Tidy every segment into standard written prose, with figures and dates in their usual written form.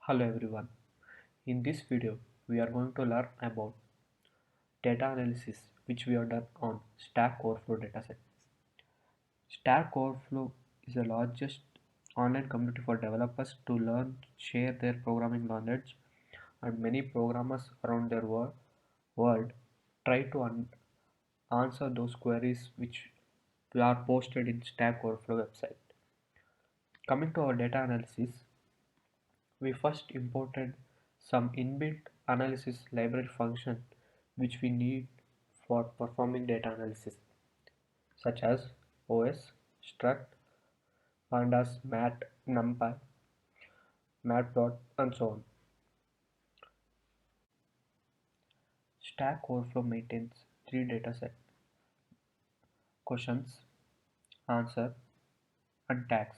Hello everyone. In this video, we are going to learn about data analysis which we have done on Stack Overflow dataset. Stack Overflow is the largest online community for developers to learn, share their programming knowledge, and many programmers around their world try to answer those queries which are posted in Stack Overflow website. Coming to our data analysis, we first imported some inbuilt analysis library function which we need for performing data analysis, such as OS, struct, pandas, mat, numpy, matplot, and so on. Stack Overflow maintains three datasets: questions, answer, and tags.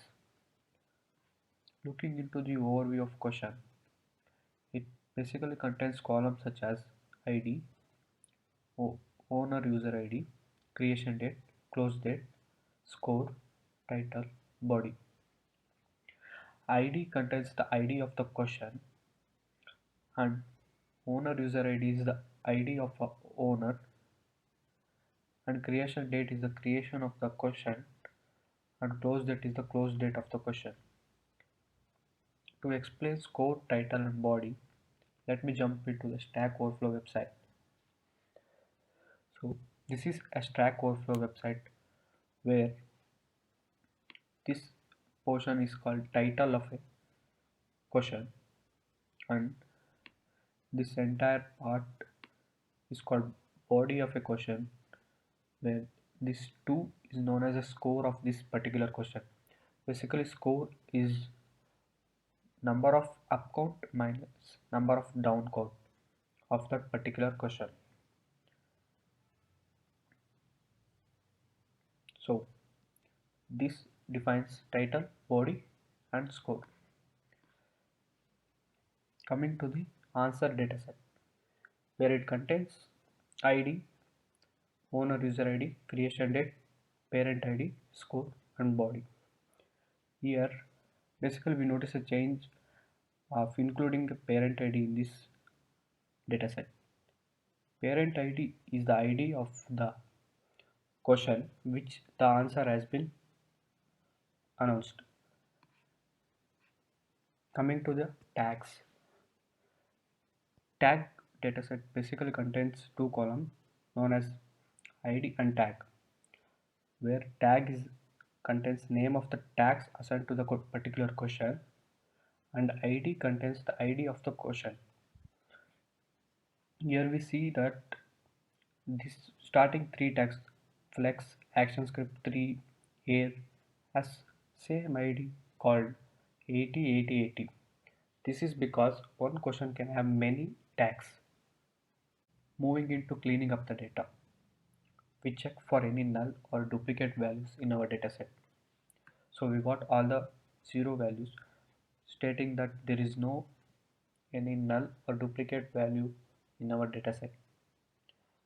Looking into the overview of question, it basically contains columns such as ID, owner user ID, creation date, close date, score, title, body. ID contains the ID of the question and owner user ID is the ID of a owner and creation date is the creation of the question and close date is the close date of the question. To explain score, title and body, let me jump into the Stack Overflow website. So this is a Stack Overflow website where this portion is called title of a question and this entire part is called body of a question, where this 2 is known as a score of this particular question. Basically, score is number of up count minus number of down count of that particular question. So this defines title, body and score. Coming to the answer dataset, where it contains ID, owner user ID, creation date, parent ID, score and body. Here basically we notice a change of including the parent ID in this dataset. Parent ID is the ID of the question which the answer has been announced. Coming to the tags. Tag dataset basically contains two columns known as ID and tag, where tag is contains name of the tags assigned to the particular question and ID contains the ID of the question. Here we see that this starting three tags flex, ActionScript 3, here has same ID called 80 80 80. This is because one question can have many tags. Moving into cleaning up the data, we check for any null or duplicate values in our dataset. So we got all the zero values stating that there is no any null or duplicate value in our dataset.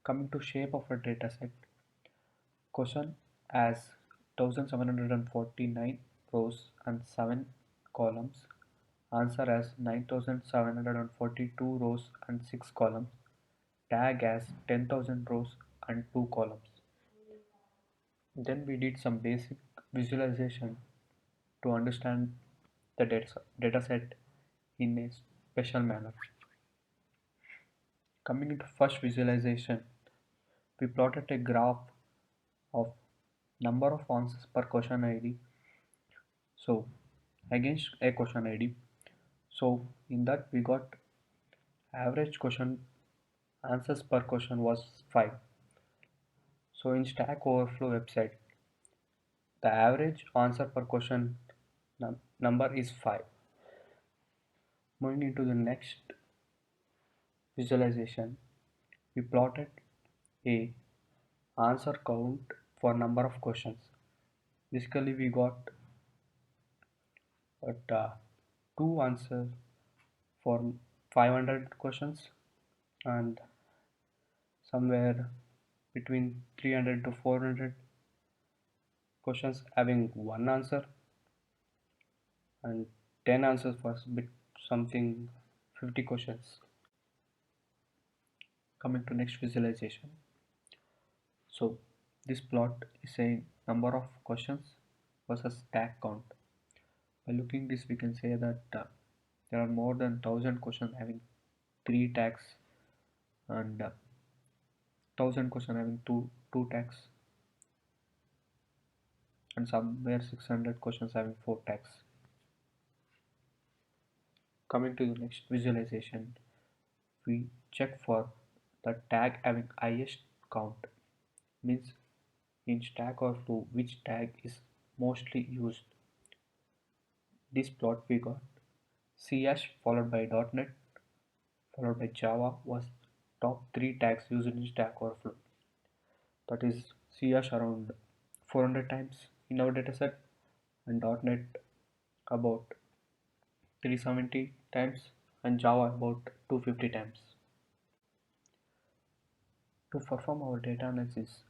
Coming to shape of a dataset, question as 1749 rows and 7 columns, answer as 9742 rows and 6 columns, tag as 10,000 rows and 2 columns. Then we did some basic visualization to understand the dataset in a special manner. Coming into first visualization, we plotted a graph of number of answers per question ID. So against a question ID. So in that we got average question answers per question was 5. So in Stack Overflow website, the average answer per question number is 5. Moving into the next visualization, we plotted a answer count for number of questions. Basically we got two answers for 500 questions and somewhere between 300 to 400 questions having one answer and 10 answers for something 50 questions. Coming to next visualization. So this plot is saying number of questions versus tag count. By looking this, we can say that there are more than 1,000 questions having 3 tags and 1,000 questions having two tags and somewhere 600 questions having 4 tags. Coming to the next visualization, we check for the tag having highest count, means in Stack Overflow which tag is mostly used. This plot we got C# followed by .NET followed by Java was top 3 tags used in Stack Overflow. That is C# around 400 times in our dataset and .NET about 370 times and Java about 250 times. To perform our data analysis,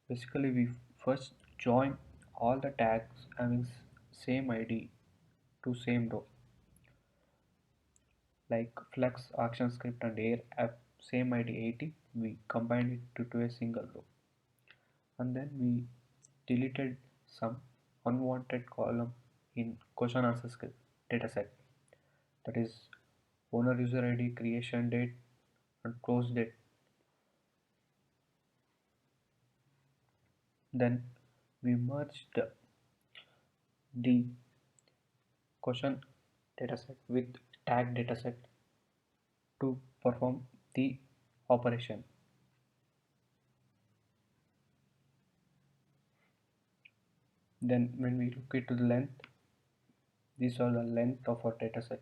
basically we first join all the tags having same ID to same row, like Flux, ActionScript and Air have same ID 80. We combined it to a single row, and then we deleted some unwanted column in question answer script dataset, that is owner user ID, creation date and close date. Then we merged the question dataset with tag dataset to perform the operation. Then when we look into the length, these are the length of our dataset.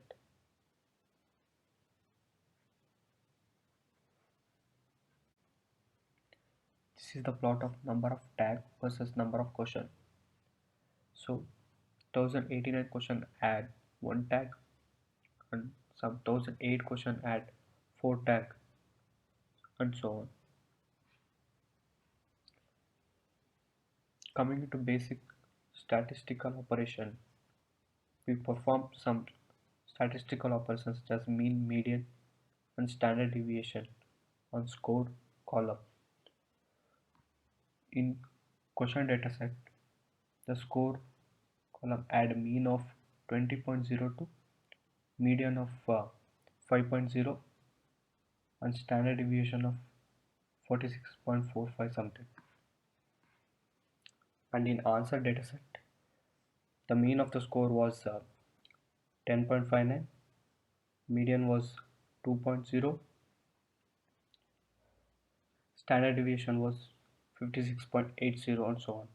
This is the plot of number of tag versus number of question. So 1089 question add 1 tag and some 1008 question add 4 tag and so on. Coming into basic statistical operation, we perform some statistical operations such as mean, median and standard deviation on score column. In question dataset, the score column add mean of 20.02, median of 5.0 and standard deviation of 46.45 something. And in answer dataset, the mean of the score was 10.59, median was 2.0, standard deviation was 56.80 and so on.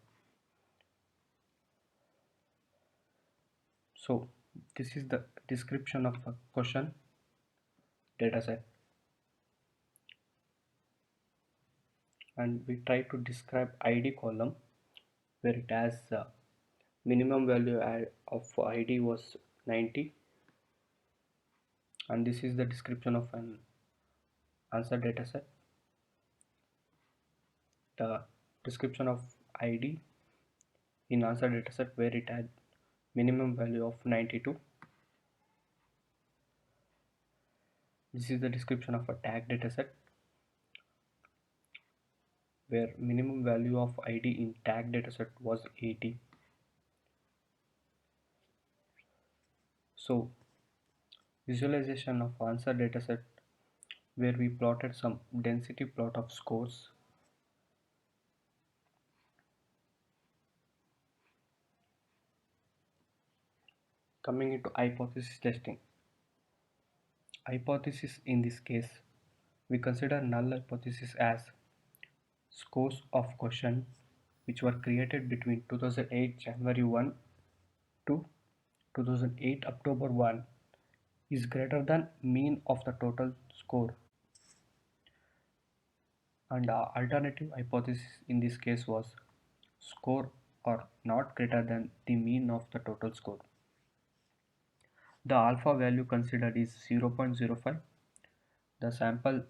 So this is the description of a question dataset, and we try to describe ID column where it has minimum value of ID was 90, and this is the description of an answer dataset. The description of ID in answer dataset where it had minimum value of 92. This is the description of a tag dataset where minimum value of ID in tag dataset was 80. So visualization of answer dataset where we plotted some density plot of scores. Coming into hypothesis testing. Hypothesis in this case, we consider null hypothesis as scores of question which were created between 2008 January 1 to 2008 October 1 is greater than mean of the total score, and our alternative hypothesis in this case was score are not greater than the mean of the total score. The alpha value considered is 0.05. The sample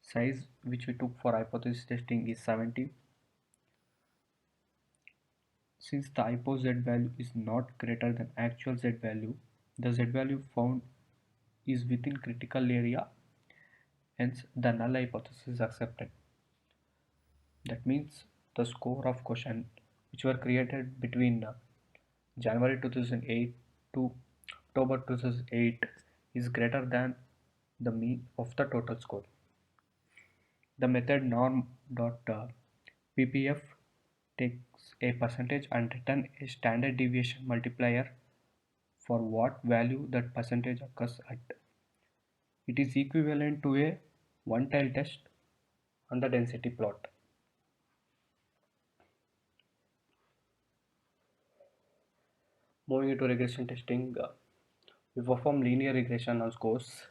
size which we took for hypothesis testing is 70. Since the hypo z value is not greater than actual z value, the Z value found is within critical area, hence the null hypothesis is accepted. That means the score of question which were created between January 2008 to October 2008 is greater than the mean of the total score. The method norm.ppf takes a percentage and return a standard deviation multiplier for what value that percentage occurs at. It is equivalent to a one-tailed test on the density plot. Moving into regression testing, we perform linear regression on scores.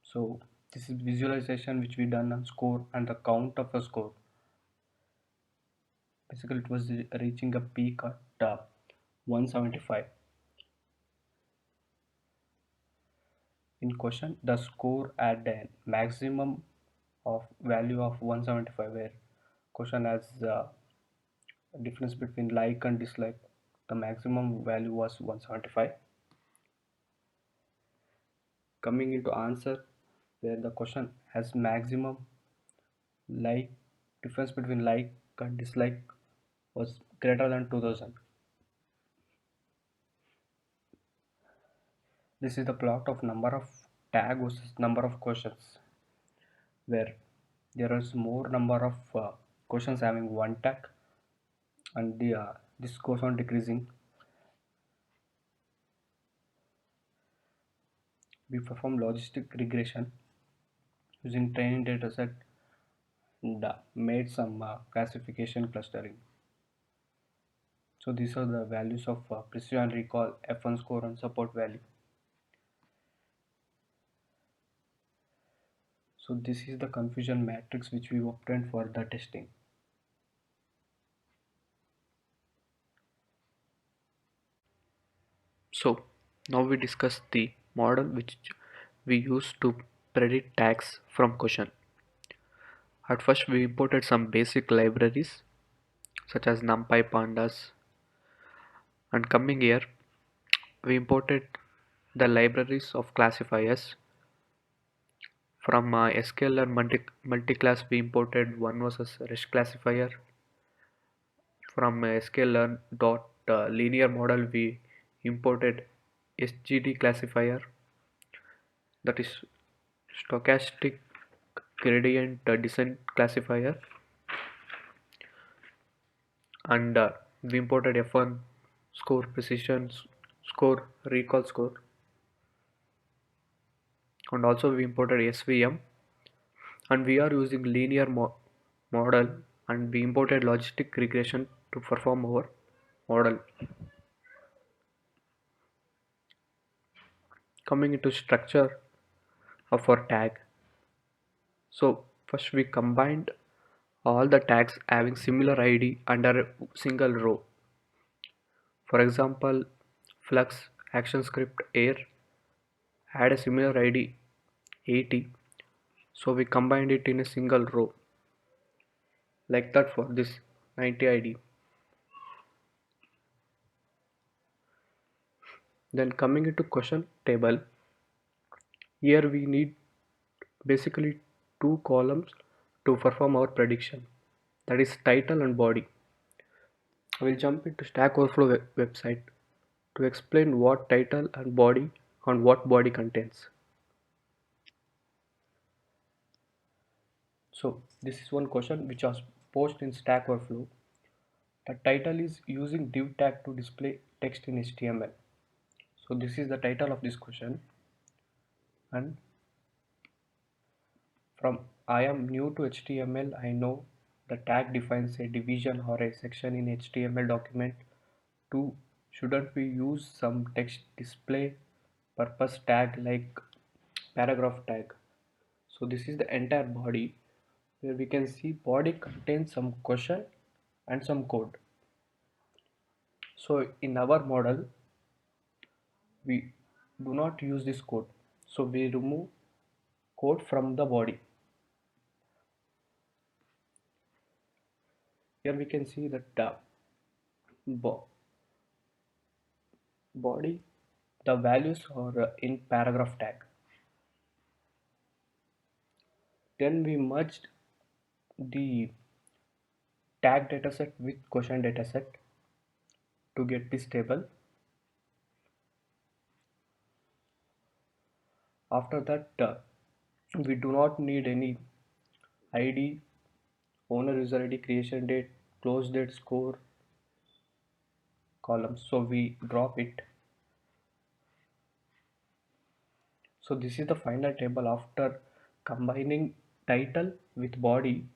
So this is visualization which we done on score and the count of a score. Basically, it was reaching a peak at 175. In question, the score at a maximum of value of 175, where question has difference between like and dislike. The maximum value was 175. Coming into answer, where the question has maximum like difference between like and dislike was greater than 2000. This is the plot of number of tag versus number of questions, where there is more number of questions having one tag, and this goes on decreasing. We perform logistic regression using training dataset and made some classification clustering. So these are the values of precision recall, F1 score and support value. So this is the confusion matrix which we obtained for the testing. So now we discuss the model which we use to predict tags from question. At first we imported some basic libraries such as NumPy, Pandas, and coming here we imported the libraries of classifiers. From sklearn multiclass we imported one versus rest classifier. From sklearn dot linear model we imported SGD classifier, that is stochastic gradient descent classifier, and we imported F1 score, precision score, recall score, and also we imported SVM, and we are using linear model, and we imported logistic regression to perform our model. Coming into structure of our tag, so first we combined all the tags having similar ID under a single row. For example, Flux, ActionScript, Air had a similar ID 80, so we combined it in a single row, like that for this 90 ID. Then coming into question table, here we need basically two columns to perform our prediction, that is title and body. I will jump into Stack Overflow website to explain what title and body and what body contains. So this is one question which was posed in Stack Overflow. The title is using div tag to display text in HTML. So this is the title of this question, and from I am new to HTML, I know the tag defines a division or a section in HTML document. 2. Shouldn't we use some text display purpose tag like paragraph tag? So this is the entire body, where we can see body contains some question and some code. So in our model we do not use this code, so we remove code from the body. Here we can see that body The values are in paragraph tag. Then we merged the tag dataset with question dataset to get this table. After that, we do not need any ID, owner user ID, creation date, close date, score columns. So we drop it. So this is the final table after combining title with body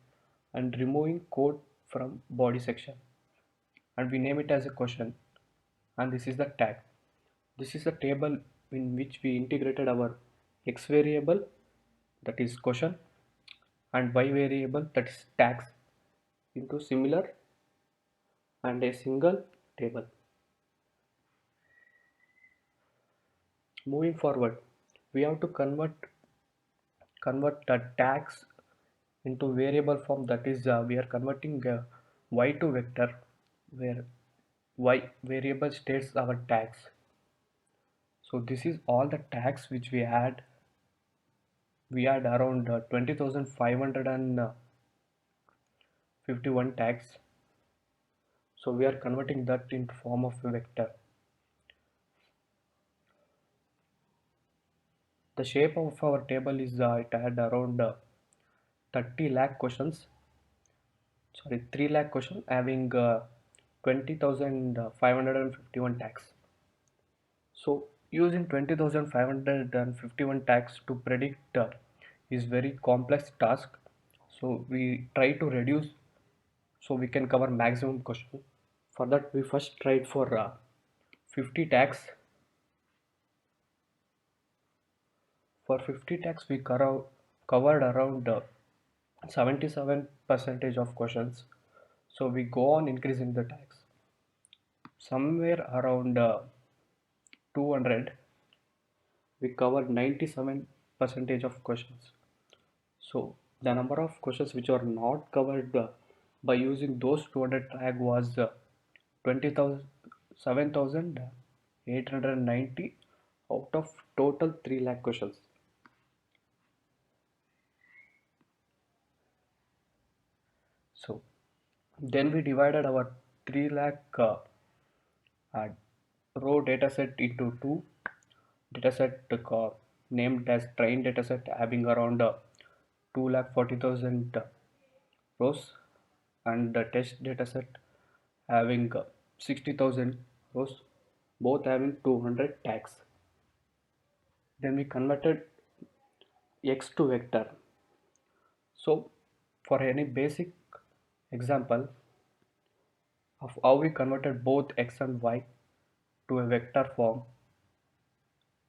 and removing code from body section, and we name it as a question, and this is the tag. This is a table in which we integrated our x variable, that is question, and y variable, that is tags, into similar and a single table. Moving forward, we have to convert the tags into variable form, that is we are converting y to vector, where y variable states our tags. So this is all the tags which we had around 20,551 tags. So we are converting that into form of a vector. The shape of our table is it had around 30 lakh questions, sorry, 3 lakh question having 20,551 tags. So using 20,551 tags to predict is very complex task. So we try to reduce so we can cover maximum question. For that we first tried for 50 tags. For 50 tags we covered around 77 percentage of questions. So we go on increasing the tags. Somewhere around 200 we covered 97 percentage of questions. So the number of questions which are not covered by using those 200 tag was 20,000 7,890 out of total 3 lakh questions. So then we divided our 3 lakh uh, row dataset into two dataset named as train dataset, having around 2,40,000 rows, and the test dataset having 60,000 rows, both having 200 tags. Then we converted x to vector. So for any basic example of how we converted both x and y to a vector form,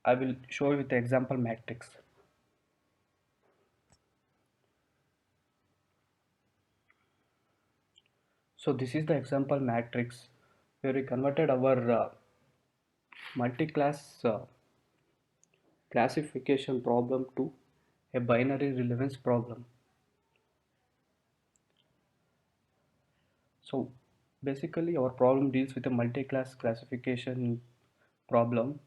I will show you with the example matrix. So this is the example matrix where we converted our multi-class classification problem to a binary relevance problem. So basically our problem deals with a multi-class classification problem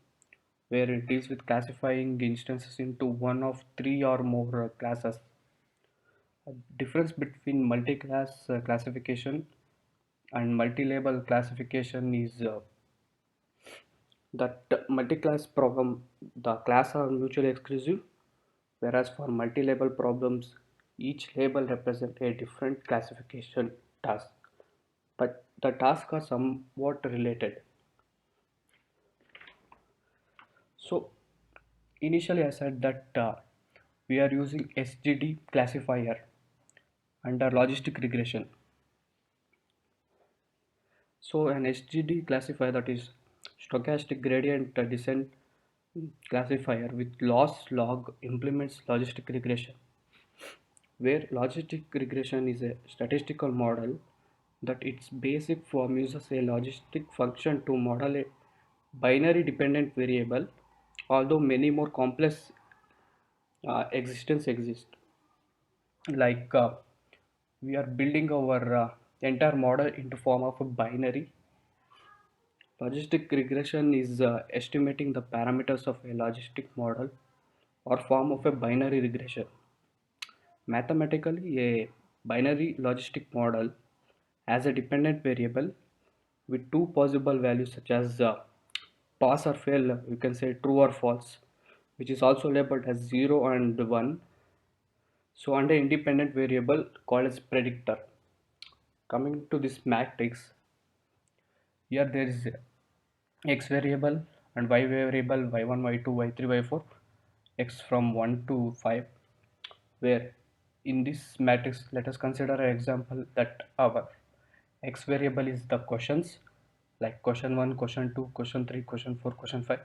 where it deals with classifying instances into one of three or more classes. A difference between multi-class classification and multi-label classification is that multi-class problem, the class are mutually exclusive, whereas for multi-label problems, each label represents a different classification task, but the tasks are somewhat related. So initially I said that we are using SGD classifier under logistic regression. So an SGD classifier, that is stochastic gradient descent classifier with loss log, implements logistic regression, where logistic regression is a statistical model that its basic form uses a logistic function to model a binary dependent variable, although many more complex existence exist. Like we are building our entire model into form of a binary. Logistic regression is estimating the parameters of a logistic model or form of a binary regression. Mathematically, a binary logistic model has a dependent variable with two possible values such as pass or fail, you can say true or false, which is also labeled as 0 and 1. So, and an independent variable called as predictor. Coming to this matrix, here there is x variable and y variable y1, y2, y3, y4, x from 1 to 5, where in this matrix let us consider an example that our x variable is the questions like question 1, question 2, question 3, question 4, question 5,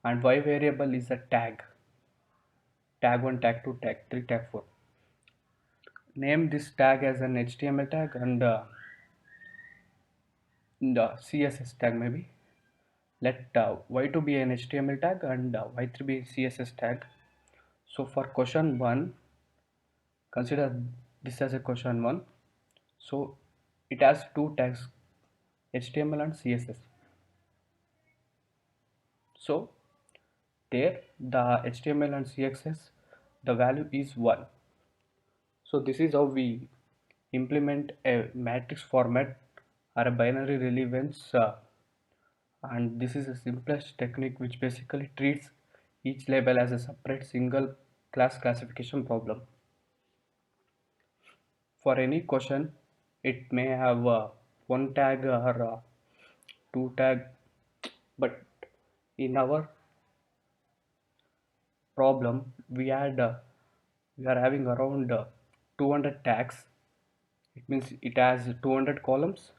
and y variable is a tag 1, tag 2, tag 3, tag 4. Name this tag as an HTML tag and the CSS tag maybe. Let y2 be an HTML tag and y3 be CSS tag. So for question 1, consider this as a question 1. So it has two tags, HTML and CSS. So there the HTML and CSS, the value is 1. So this is how we implement a matrix format or a binary relevance, and this is the simplest technique which basically treats each label as a separate single class classification problem. For any question, it may have one tag or two tag, but in our problem we are having around 200 tags. It means it has 200 columns,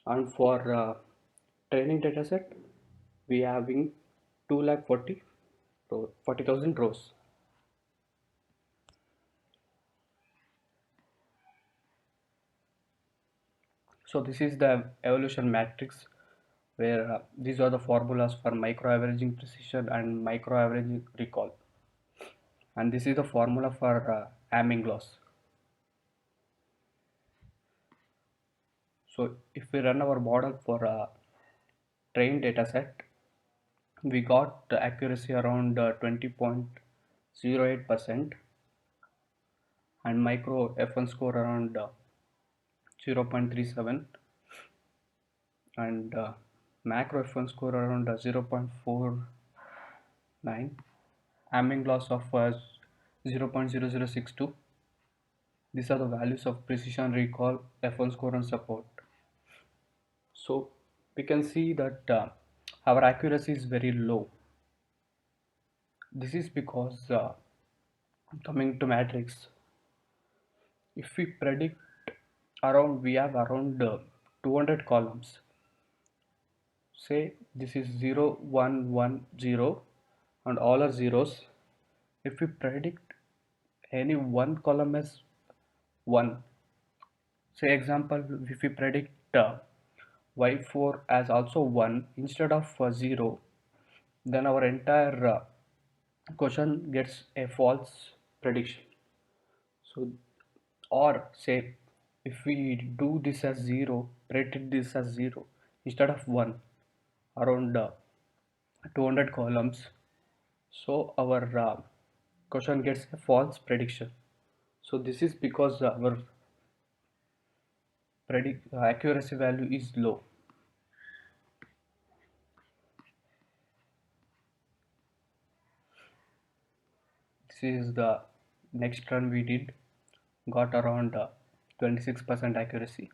and for training dataset we are having 240,000 rows. So this is the evolution matrix where these are the formulas for micro averaging precision and micro averaging recall, and this is the formula for Hamming loss. So if we run our model for a trained data set, we got the accuracy around 20.08% and micro F1 score around 0.37 and macro F1 score around 0.49, Hamming loss of 0.0062. These are the values of precision, recall, F1 score and support. So we can see that our accuracy is very low. This is because coming to matrix, if we predict around, we have around 200 columns. Say this is 0, 1, 1, 0 and all are zeros. If we predict any one column as 1, say example, if we predict y4 as also 1 instead of 0, then our entire question gets a false prediction. So, or say if we do this as 0, predict this as 0 instead of 1 around 200 columns, so our question gets a false prediction. So this is because our accuracy value is low. This is the next run we did, got around 26% accuracy.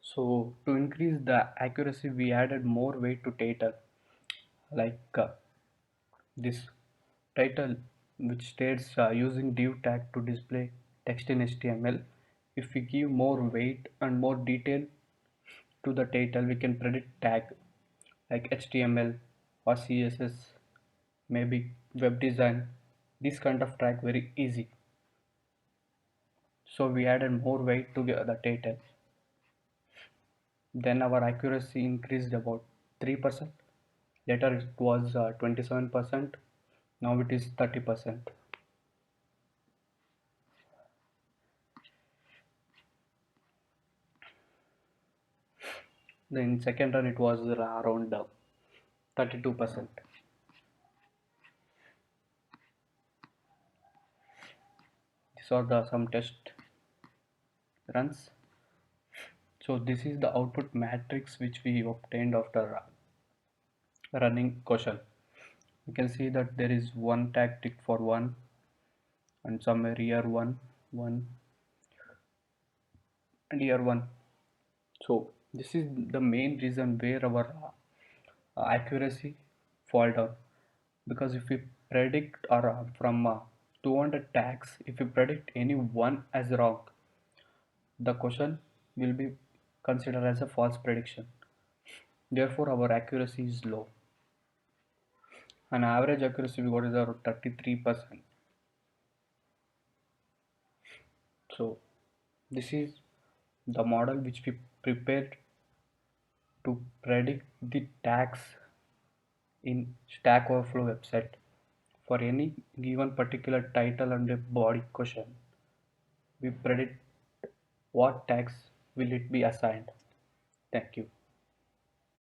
So to increase the accuracy, we added more weight to title, like this title, which states using div tag to display text in HTML. If we give more weight and more detail to the title, we can predict tag like HTML or CSS, maybe web design, this kind of tag very easy. So we added more weight to the title. Then our accuracy increased about 3%. Later it was 27%. Now it is 30%. Then in second run it was around 32%. These are the some test runs. So this is the output matrix which we obtained after running question. You can see that there is one tag tick for one, and somewhere here one, and here one. So this is the main reason where our accuracy fall down, because if we predict or from 200 tags, if we predict any one as wrong, the question will be considered as a false prediction. Therefore our accuracy is low. An average accuracy we got is around 33%. So this is the model which we prepared to predict the tags in Stack Overflow website for any given particular title and a body question. We predict what tags will it be assigned. Thank you.